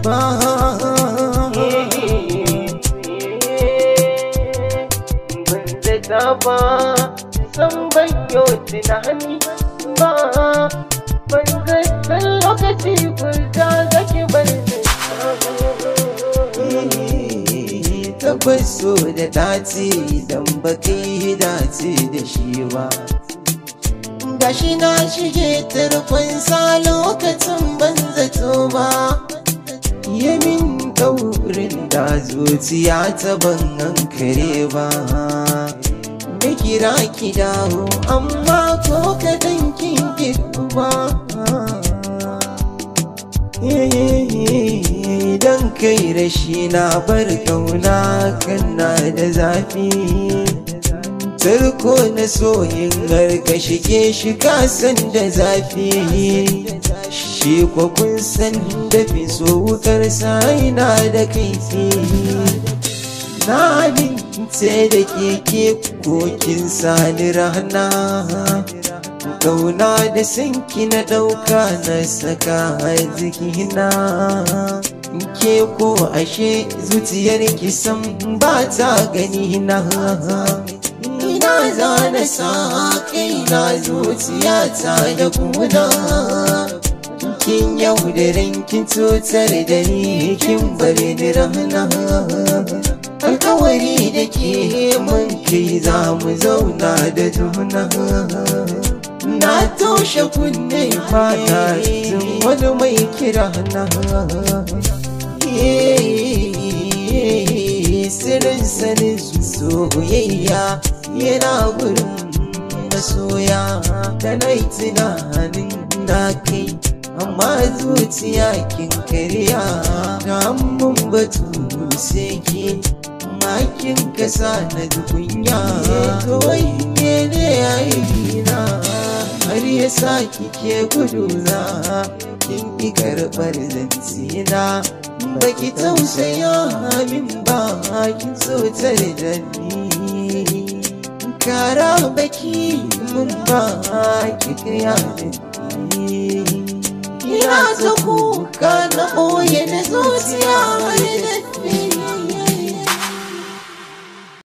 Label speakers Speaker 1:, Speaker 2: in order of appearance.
Speaker 1: ba.
Speaker 2: Ban zata ba san bayyo tunani ba, ban zata lokaci guda zaki bar ni.
Speaker 1: Tabbas so da dace idan ba kai dace da shi ba. Gashi na shige tarkonsa lokacin ban zato ba. Yamin daurin da zuciya ta ban hankare ba. Da kira ki dawo amma ko kadan kin gidu ba. Idan kai rashi na bar kauna kana da zafi. Tarko na soyin garka shige shi kasan da zafi. Shi kwa kun san da fi so wukar na da kaifi. Na amince da keke kokin sani rana. Kauna da sanki na ɗauka na saka a jikina. Ke ko ashe zuciyar kisan ba ta gani na. Ina zana sa kaina zuciyata da kuna. Kin yaudarin kin cutar da ni kin bari ni rana. Alkawari da ke mun kai za mu zauna da juna. Na toshe kunne fata tun wani mai kira na. Sirrin sanin soyayya yana gurin masoya. Da na yi tunanin na kai amma zuciya kin karya. Na mun batu sai ke makin kasa na dukunya. Kawai ne yayi na har ya sa kike guduna. Kin ki karɓar zantina baki tausaya min ba, kin tsotar da ni. Kara baki mun ba ki kaya da ni. Ina ta kuka na ɓoye da zuciya.